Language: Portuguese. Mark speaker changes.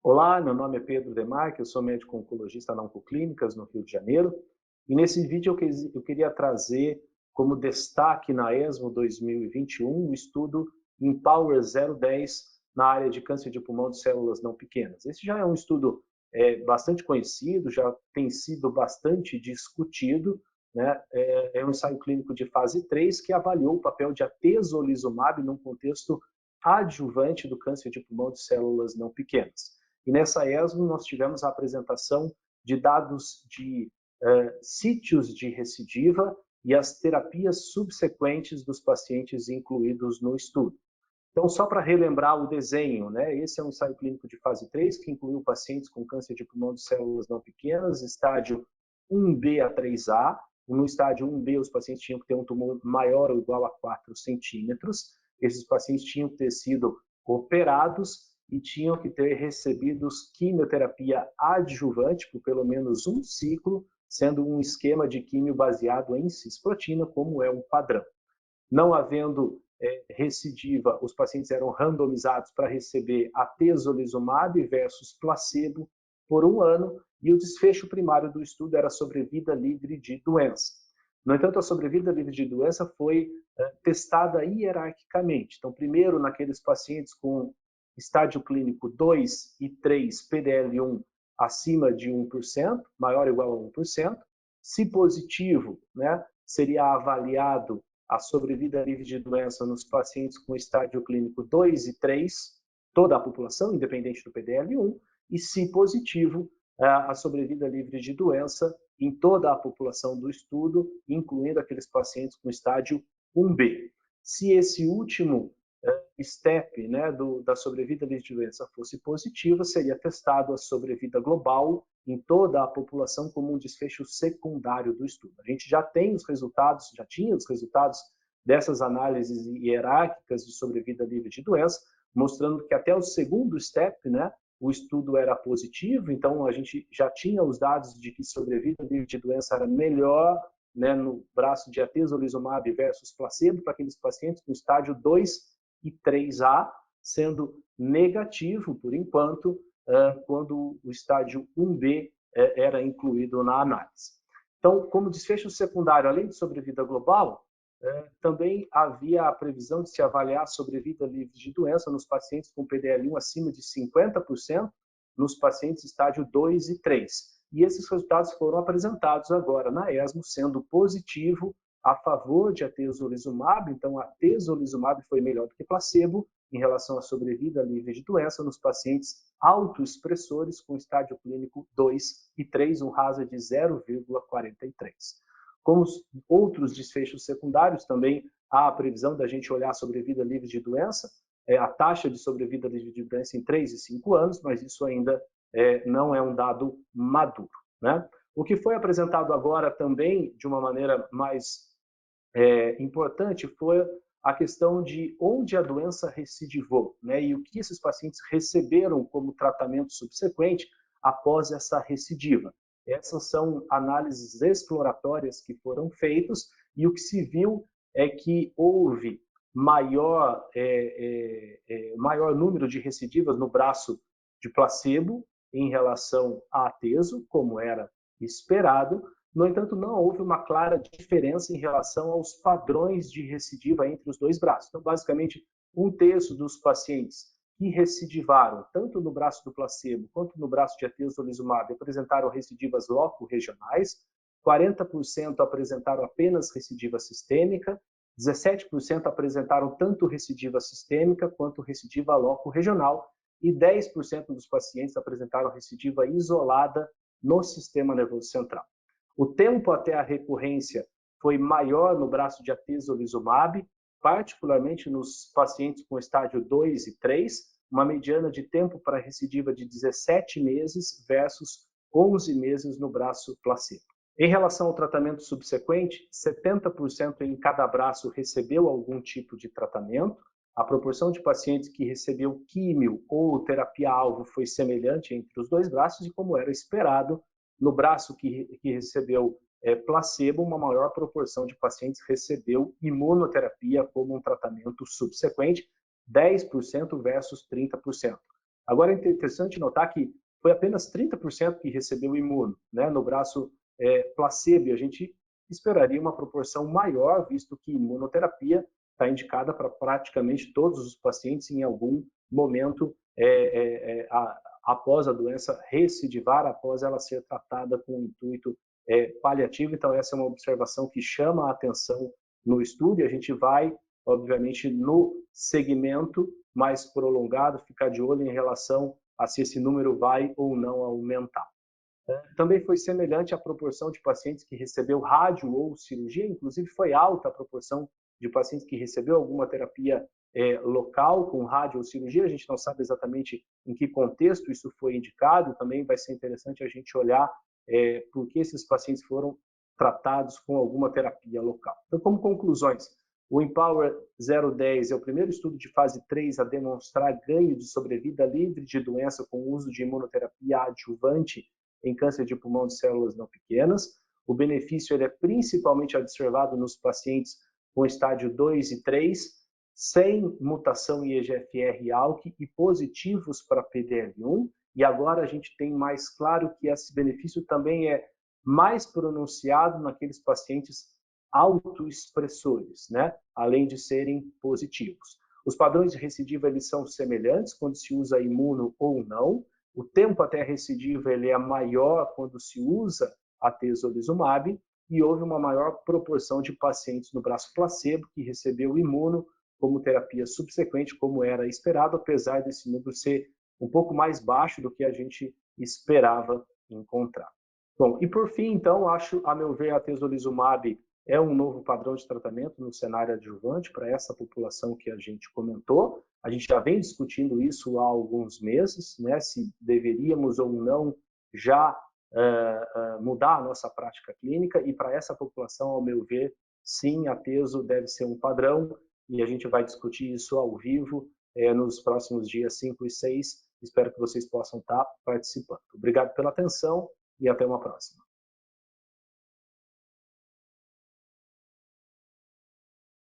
Speaker 1: Olá, meu nome é Pedro Demarque, eu sou médico oncologista na Oncoclínicas, no Rio de Janeiro. E nesse vídeo eu queria trazer como destaque na ESMO 2021 o estudo Empower 010 na área de câncer de pulmão de células não pequenas. Esse já é um estudo bastante conhecido, já tem sido bastante discutido, né? É um ensaio clínico de fase 3 que avaliou o papel de atezolizumab num contexto adjuvante do câncer de pulmão de células não pequenas. E nessa ESMO nós tivemos a apresentação de dados de sítios de recidiva e as terapias subsequentes dos pacientes incluídos no estudo. Então, só para relembrar o desenho, né? Esse é um ensaio clínico de fase 3 que incluiu pacientes com câncer de pulmão de células não pequenas, estágio 1B a 3A. No estágio 1B, os pacientes tinham que ter um tumor maior ou igual a 4 centímetros. Esses pacientes tinham que ter sido operados e tinham que ter recebido quimioterapia adjuvante por pelo menos um ciclo, sendo um esquema de químio baseado em cisplatina, como é um padrão. Não havendo recidiva, os pacientes eram randomizados para receber atezolizumab versus placebo por 1 ano, e o desfecho primário do estudo era sobrevida livre de doença. No entanto, a sobrevida livre de doença foi testada hierarquicamente. Então, primeiro, naqueles pacientes com estágio clínico 2 e 3, PDL1 acima de 1%, maior ou igual a 1%. Se positivo, né, seria avaliado a sobrevida livre de doença nos pacientes com estágio clínico 2 e 3, toda a população, independente do PDL1, e se positivo, a sobrevida livre de doença em toda a população do estudo, incluindo aqueles pacientes com estágio 1B. Se esse último step, né, da sobrevida livre de doença fosse positiva, seria testado a sobrevida global em toda a população como um desfecho secundário do estudo. A gente já tem os resultados, já tinha os resultados dessas análises hierárquicas de sobrevida livre de doença, mostrando que até o segundo step, né, o estudo era positivo, então a gente já tinha os dados de que sobrevida livre de doença era melhor, né, no braço de atezolizumab versus placebo para aqueles pacientes com estágio 2 e 3A, sendo negativo, por enquanto, quando o estágio 1B era incluído na análise. Então, como desfecho secundário, além de sobrevida global, também havia a previsão de se avaliar a sobrevida livre de doença nos pacientes com PDL1 acima de 50%, nos pacientes estágio 2 e 3. E esses resultados foram apresentados agora na ESMO, sendo positivo a favor de atezolizumab. Então, a atezolizumab foi melhor do que placebo em relação à sobrevida livre de doença nos pacientes autoexpressores com estágio clínico 2 e 3, um hazard de 0,43. Como os outros desfechos secundários, também há a previsão da gente olhar a sobrevida livre de doença, a taxa de sobrevida livre de doença em 3 e 5 anos, mas isso ainda não é um dado maduro, né? O que foi apresentado agora também, de uma maneira mais importante, foi a questão de onde a doença recidivou, né? E o que esses pacientes receberam como tratamento subsequente após essa recidiva. Essas são análises exploratórias que foram feitas e o que se viu é que houve maior número de recidivas no braço de placebo em relação a atezo, como era esperado. No entanto, não houve uma clara diferença em relação aos padrões de recidiva entre os dois braços. Então, basicamente, 1/3 dos pacientes que recidivaram, tanto no braço do placebo quanto no braço de atezolizumab, apresentaram recidivas loco-regionais, 40% apresentaram apenas recidiva sistêmica, 17% apresentaram tanto recidiva sistêmica quanto recidiva loco-regional, e 10% dos pacientes apresentaram recidiva isolada no sistema nervoso central. O tempo até a recorrência foi maior no braço de atezolizumab, particularmente nos pacientes com estágio 2 e 3, uma mediana de tempo para recidiva de 17 meses versus 11 meses no braço placebo. Em relação ao tratamento subsequente, 70% em cada braço recebeu algum tipo de tratamento. A proporção de pacientes que recebeu químio ou terapia-alvo foi semelhante entre os dois braços e, como era esperado, no braço que recebeu placebo, uma maior proporção de pacientes recebeu imunoterapia como um tratamento subsequente, 10% versus 30%. Agora, é interessante notar que foi apenas 30% que recebeu o imuno, né, no braço placebo, e a gente esperaria uma proporção maior, visto que imunoterapia está indicada para praticamente todos os pacientes em algum momento após a doença recidivar, após ela ser tratada com o intuito paliativo. Então, essa é uma observação que chama a atenção no estudo, e a gente vai, obviamente, no segmento mais prolongado, ficar de olho em relação a se esse número vai ou não aumentar. Também foi semelhante à proporção de pacientes que recebeu rádio ou cirurgia, inclusive foi alta a proporção de pacientes que recebeu alguma terapia local com rádio ou cirurgia. A gente não sabe exatamente em que contexto isso foi indicado, também vai ser interessante a gente olhar por que esses pacientes foram tratados com alguma terapia local. Então, como conclusões, o Empower 010 é o primeiro estudo de fase 3 a demonstrar ganho de sobrevida livre de doença com o uso de imunoterapia adjuvante em câncer de pulmão de células não pequenas. O benefício ele é principalmente observado nos pacientes com estágio 2 e 3, sem mutação em EGFR-ALK e positivos para PDL1. E agora a gente tem mais claro que esse benefício também é mais pronunciado naqueles pacientes autoexpressores, né? Além de serem positivos. Os padrões de recidiva eles são semelhantes quando se usa imuno ou não. O tempo até a recidiva ele é maior quando se usa a atezolizumab, e houve uma maior proporção de pacientes no braço placebo que recebeu imuno como terapia subsequente, como era esperado, apesar desse número ser um pouco mais baixo do que a gente esperava encontrar. Bom, e por fim, então, acho, a meu ver, a atezolizumab é um novo padrão de tratamento no cenário adjuvante para essa população que a gente comentou. A gente já vem discutindo isso há alguns meses, né, se deveríamos ou não já mudar a nossa prática clínica, e para essa população, ao meu ver, sim, a atezo deve ser um padrão, e a gente vai discutir isso ao vivo nos próximos dias 5 e 6. Espero que vocês possam estar participando. Obrigado pela atenção e até uma próxima.